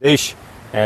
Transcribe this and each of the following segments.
देश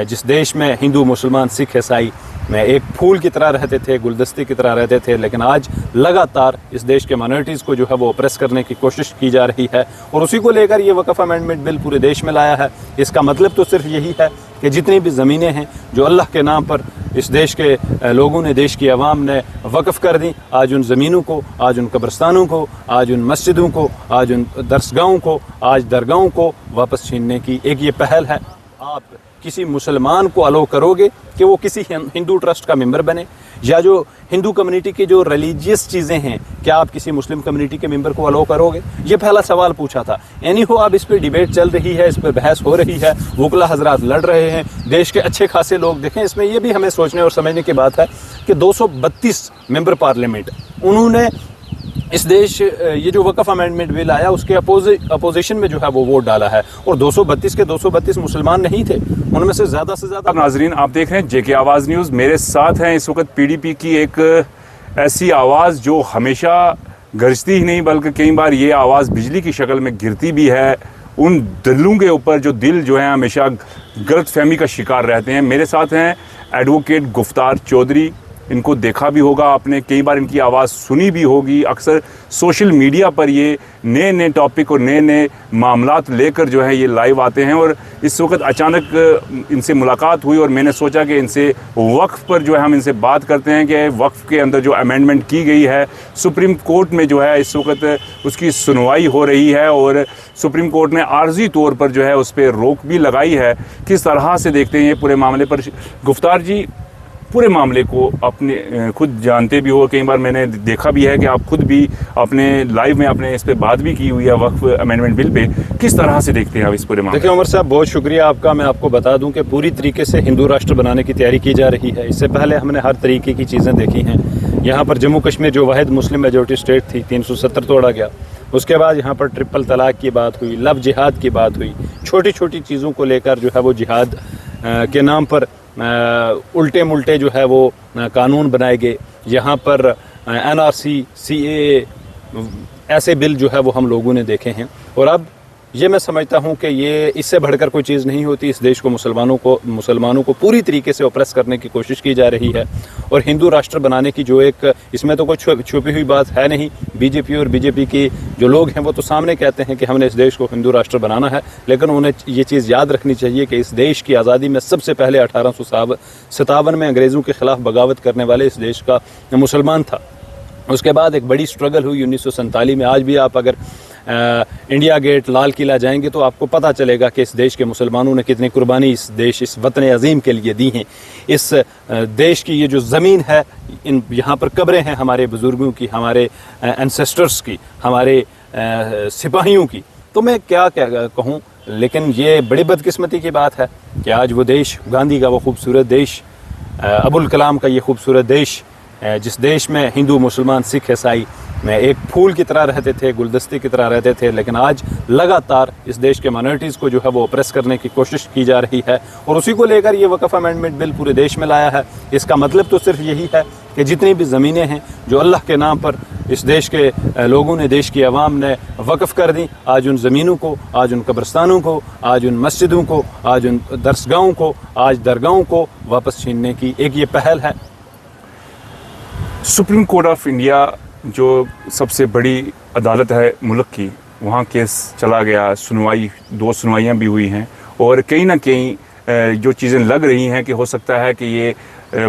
जिस देश में हिंदू मुसलमान सिख ईसाई में एक फूल की तरह रहते थे, गुलदस्ते की तरह रहते थे, लेकिन आज लगातार इस देश के माइनॉरिटीज़ को जो है वो ऑप्रेस करने की कोशिश की जा रही है और उसी को लेकर ये वक्फ अमेंडमेंट बिल पूरे देश में लाया है। इसका मतलब तो सिर्फ यही है कि जितनी भी ज़मीनें हैं जो अल्लाह के नाम पर इस देश के लोगों ने, देश की आवाम ने वक्फ़ कर दी, आज उन ज़मीनों को, आज उन कब्रस्तानों को, आज उन मस्जिदों को, आज उन दरसगाहों को, आज दरगाहों को वापस छीनने की एक ये पहल है। आप किसी मुसलमान को अलो करोगे कि वो किसी हिंदू ट्रस्ट का मेंबर बने, या जो हिंदू कम्युनिटी की जो रिलीजियस चीज़ें हैं, क्या आप किसी मुस्लिम कम्युनिटी के मेंबर को अलो करोगे? ये पहला सवाल पूछा था। एनी हो, अब इस पर डिबेट चल रही है, इस पर बहस हो रही है, वकला हजरात लड़ रहे हैं, देश के अच्छे खासे लोग। देखें, इसमें यह भी हमें सोचने और समझने की बात है कि 232 मेंबर पार्लियामेंट उन्होंने इस देश ये जो वक्फ अमेंडमेंट बिल आया उसके अपोजिशन में जो है वो वोट डाला है, और 232 के 232 मुसलमान नहीं थे, उनमें से ज़्यादा नाजरीन, आप देख रहे हैं जेके आवाज़ न्यूज़। मेरे साथ हैं इस वक्त पीडीपी की एक ऐसी आवाज़ जो हमेशा गरजती ही नहीं बल्कि कई बार ये आवाज़ बिजली की शक्ल में गिरती भी है उन दिलों के ऊपर जो दिल जो है हमेशा गलत फहमी का शिकार रहते हैं। मेरे साथ हैं एडवोकेट गुफ्तार चौधरी। इनको देखा भी होगा आपने, कई बार इनकी आवाज़ सुनी भी होगी। अक्सर सोशल मीडिया पर ये नए नए टॉपिक और नए नए मामलात लेकर जो है ये लाइव आते हैं, और इस वक्त अचानक इनसे मुलाकात हुई और मैंने सोचा कि इनसे वक्फ पर जो है हम इनसे बात करते हैं कि वक्फ के अंदर जो अमेंडमेंट की गई है सुप्रीम कोर्ट में जो है इस वक्त उसकी सुनवाई हो रही है, और सुप्रीम कोर्ट ने आर्जी तौर पर जो है उस पर रोक भी लगाई है। किस तरह से देखते हैं ये पूरे मामले पर? गुफ्तार जी, पूरे मामले को अपने खुद जानते भी हो, कई बार मैंने देखा भी है कि आप खुद भी अपने लाइव में आपने इस पे बात भी की हुई है वक्फ अमेंडमेंट बिल पे। किस तरह से देखते हैं आप इस पूरे मामले? देखिए उमर साहब, बहुत शुक्रिया आपका। मैं आपको बता दूं कि पूरी तरीके से हिंदू राष्ट्र बनाने की तैयारी की जा रही है। इससे पहले हमने हर तरीके की चीज़ें देखी हैं। यहाँ पर जम्मू कश्मीर जो वाहिद मुस्लिम मेजोरिटी स्टेट थी, 370 तोड़ा गया। उसके बाद यहाँ पर ट्रिपल तलाक की बात हुई, लव जिहाद की बात हुई, छोटी छोटी चीज़ों को लेकर जो है वो जिहाद के नाम पर उल्टे मुल्टे जो है वो कानून बनाए गए। यहाँ पर NRC, CAA ऐसे बिल जो है वो हम लोगों ने देखे हैं, और अब ये मैं समझता हूँ कि ये इससे बढ़कर कोई चीज़ नहीं होती। इस देश को मुसलमानों को पूरी तरीके से ऑप्रेस करने की कोशिश की जा रही है, और हिंदू राष्ट्र बनाने की जो एक, इसमें तो कोई छुपी हुई बात है नहीं। बीजेपी और बीजेपी के जो लोग हैं वो तो सामने कहते हैं कि हमने इस देश को हिंदू राष्ट्र बनाना है, लेकिन उन्हें ये चीज़ याद रखनी चाहिए कि इस देश की आज़ादी में सबसे पहले 1857 में अंग्रेज़ों के ख़िलाफ़ बगावत करने वाले इस देश का मुसलमान था। उसके बाद एक बड़ी स्ट्रगल हुई 1947 में। आज भी आप अगर इंडिया गेट, लाल किला जाएंगे तो आपको पता चलेगा कि इस देश के मुसलमानों ने कितनी कुर्बानी इस वतन अजीम के लिए दी हैं। इस देश की ये जो ज़मीन है, यहाँ पर कब्रें हैं हमारे बुज़ुर्गों की, हमारे एंसेस्टर्स की, हमारे सिपाहियों की। तो मैं क्या कहूँ, लेकिन ये बड़ी बदकिस्मती की बात है कि आज वो देश, गांधी का वो खूबसूरत देश, अबुल कलाम का ये खूबसूरत देश, जिस देश में हिंदू मुसलमान सिख ईसाई में एक फूल की तरह रहते थे, गुलदस्ते की तरह रहते थे, लेकिन आज लगातार इस देश के माइनॉरिटीज़ को जो है वो ऑप्रेस करने की कोशिश की जा रही है, और उसी को लेकर ये वक्फ अमेंडमेंट बिल पूरे देश में लाया है। इसका मतलब तो सिर्फ यही है कि जितनी भी ज़मीनें हैं जो अल्लाह के नाम पर इस देश के लोगों ने, देश की आवाम ने वक्फ़ कर दी, आज उन ज़मीनों को, आज उन कब्रस्तानों को, आज उन मस्जिदों को, आज उन दरसगाहों को, आज दरगाहों को वापस छीनने की एक ये पहल है। सुप्रीम कोर्ट ऑफ इंडिया जो सबसे बड़ी अदालत है मुल्क की, वहाँ केस चला गया, सुनवाई, 2 सुनवाइयाँ भी हुई हैं, और कहीं ना कहीं जो चीज़ें लग रही हैं कि हो सकता है कि ये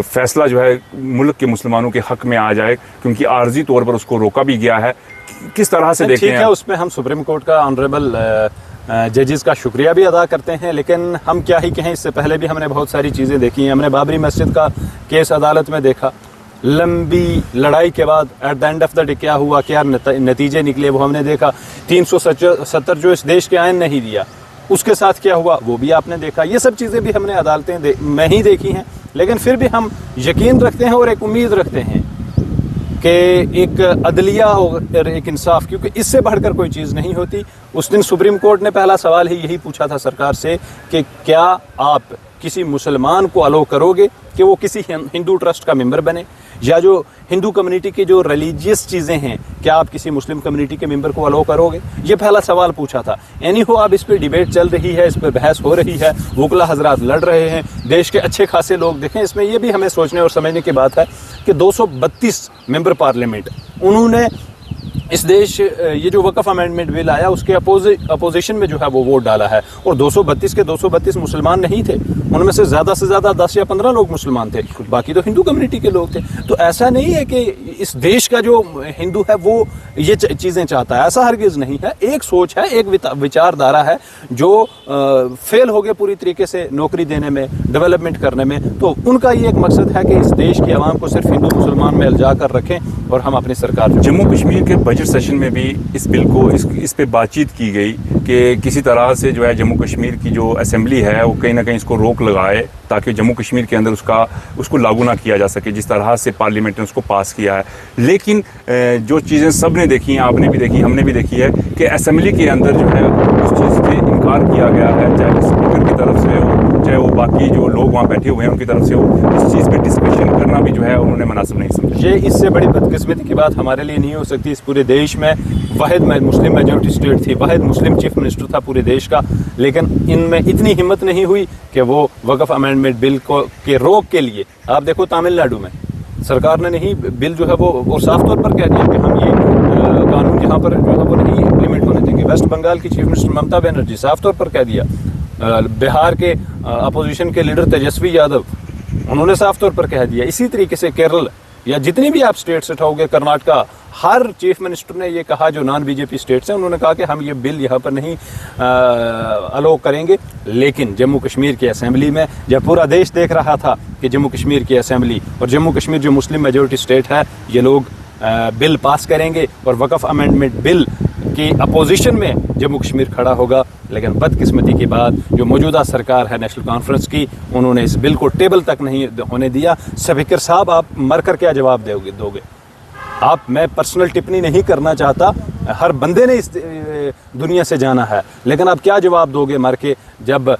फैसला जो है मुल्क के मुसलमानों के हक़ में आ जाए, क्योंकि आर्जी तौर पर उसको रोका भी गया है। किस तरह से देखते हैं? ठीक है, उसमें हम सुप्रीम कोर्ट का ऑनरेबल जजेस का शुक्रिया भी अदा करते हैं, लेकिन हम क्या ही कहें, इससे पहले भी हमने बहुत सारी चीज़ें देखी हैं। हमने बाबरी मस्जिद का केस अदालत में देखा, लंबी लड़ाई के बाद at the end of the day क्या हुआ, क्या नतीजे निकले, वो हमने देखा। 370 जो इस देश के आयन नहीं दिया, उसके साथ क्या हुआ वो भी आपने देखा। ये सब चीज़ें भी हमने अदालतें में ही देखी हैं, लेकिन फिर भी हम यकीन रखते हैं और एक उम्मीद रखते हैं कि एक अदलिया और एक इंसाफ, क्योंकि इससे बढ़कर कोई चीज़ नहीं होती। उस दिन सुप्रीम कोर्ट ने पहला सवाल ही यही पूछा था सरकार से कि क्या आप किसी मुसलमान को अलो करोगे कि वो किसी हिंदू ट्रस्ट का मेंबर बने, या जो हिंदू कम्युनिटी की जो रिलीजियस चीज़ें हैं, क्या आप किसी मुस्लिम कम्युनिटी के मेंबर को अलाउ करोगे? ये पहला सवाल पूछा था। एनी हो, अब इस पर डिबेट चल रही है, इस पर बहस हो रही है, वकला हजरात लड़ रहे हैं, देश के अच्छे खासे लोग देखें। इसमें यह भी हमें सोचने और समझने की बात है कि 232 मेंबर पार्लियामेंट, उन्होंने इस देश ये जो वक़्फ़ अमेंडमेंट बिल आया उसके अपोजिशन में जो है वो वोट डाला है, और 232 के 232 मुसलमान नहीं थे, उनमें से ज़्यादा 10 या 15 लोग मुसलमान थे, बाकी तो हिंदू कम्युनिटी के लोग थे। तो ऐसा नहीं है कि इस देश का जो हिंदू है वो ये चीज़ें चाहता है, ऐसा हरगिज़ नहीं है। एक सोच है, एक विचारधारा है जो फेल हो गए पूरी तरीके से नौकरी देने में, डेवलपमेंट करने में। तो उनका ये एक मकसद है कि इस देश की आवाम को सिर्फ हिंदू मुसलमान में उलझा कर रखें और हम अपनी सरकार। जम्मू कश्मीर के बजट सेशन में भी इस बिल को इस पे बातचीत की गई कि किसी तरह से जो है जम्मू कश्मीर की जो असेंबली है वो कहीं ना कहीं इसको रोक लगाए, ताकि जम्मू कश्मीर के अंदर उसको लागू ना किया जा सके, जिस तरह से पार्लियामेंट ने उसको पास किया है। लेकिन जो चीज़ें सब ने देखी हैं, आपने भी देखी, हमने भी देखी है कि असेंबली के अंदर जो है उस चीज़ से इनकार किया गया है, चाहे स्पीकर की तरफ से हो, चाहे वो बाकी जो लोग वहाँ बैठे हुए हैं उनकी तरफ से हो। इस चीज़ पर डिस्कशन करना भी जो है उन्होंने मुनासिब नहीं समझा। ये इससे बड़ी बदकिस्मती की बात हमारे लिए नहीं हो सकती। इस पूरे देश में वाहिद मुस्लिम मेजॉरिटी स्टेट थी, वाहिद मुस्लिम चीफ मिनिस्टर था पूरे देश का, लेकिन इनमें इतनी हिम्मत नहीं हुई कि वो वक़्फ़ अमेंडमेंट बिल के रोक के लिए, आप देखो तमिलनाडु में सरकार ने नहीं बिल जो है वो और साफ तौर पर कह दिया कि हम ये कानून यहाँ पर जो है वो नहीं इम्प्लीमेंट होने देंगे। वेस्ट बंगाल की चीफ मिनिस्टर ममता बनर्जी साफ तौर पर कह दिया। बिहार के अपोजिशन के लीडर तेजस्वी यादव, उन्होंने साफ तौर पर कह दिया। इसी तरीके से केरल या जितनी भी आप स्टेट्स उठाओगे, कर्नाटका, हर चीफ मिनिस्टर ने ये कहा, जो नॉन बीजेपी स्टेट्स हैं उन्होंने कहा कि हम ये बिल यहाँ पर नहीं अलाउ करेंगे। लेकिन जम्मू कश्मीर की असेंबली में, जब पूरा देश देख रहा था कि जम्मू कश्मीर की असेंबली और जम्मू कश्मीर जो मुस्लिम मेजॉरिटी स्टेट है, ये लोग बिल पास करेंगे और वक़्फ़ अमेंडमेंट बिल की अपोजिशन में जम्मू कश्मीर खड़ा होगा। लेकिन बदकिस्मती की बात, जो मौजूदा सरकार है नेशनल कॉन्फ्रेंस की, उन्होंने इस बिल को टेबल तक नहीं होने दिया। स्पीकर साहब, आप मरकर क्या जवाब दोगे? मैं पर्सनल टिप्पणी नहीं करना चाहता, हर बंदे ने इस दुनिया से जाना है, लेकिन आप क्या जवाब दोगे मर के, जब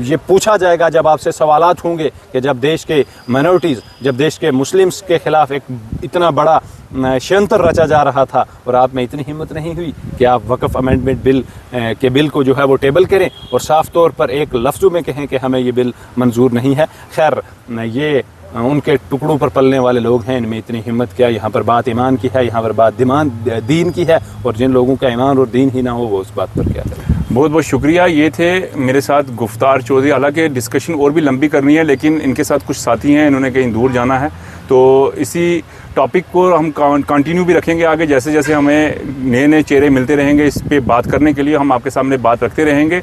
ये पूछा जाएगा, जब आपसे सवालात होंगे कि जब देश के माइनॉरिटीज़, जब देश के मुस्लिम्स के ख़िलाफ़ एक इतना बड़ा षड्यंत्र रचा जा रहा था और आप में इतनी हिम्मत नहीं हुई कि आप वक़्फ़ अमेंडमेंट बिल को जो है वो टेबल करें और साफ़ तौर पर एक लफ्ज़ों में कहें कि हमें ये बिल मंजूर नहीं है। खैर, ये उनके टुकड़ों पर पलने वाले लोग हैं, इनमें इतनी हिम्मत क्या। यहाँ पर बात ईमान की है, यहाँ पर बात दीन की है, और जिन लोगों का ईमान और दीन ही ना हो वो उस बात पर क्या करें। बहुत बहुत शुक्रिया। ये थे मेरे साथ गुफ्तार चौधरी। हालांकि डिस्कशन और भी लंबी करनी है, लेकिन इनके साथ कुछ साथी हैं, इन्होंने कहीं दूर जाना है, तो इसी टॉपिक को हम कंटिन्यू भी रखेंगे आगे। जैसे जैसे हमें नए नए चेहरे मिलते रहेंगे, इस पे बात करने के लिए हम आपके सामने बात रखते रहेंगे।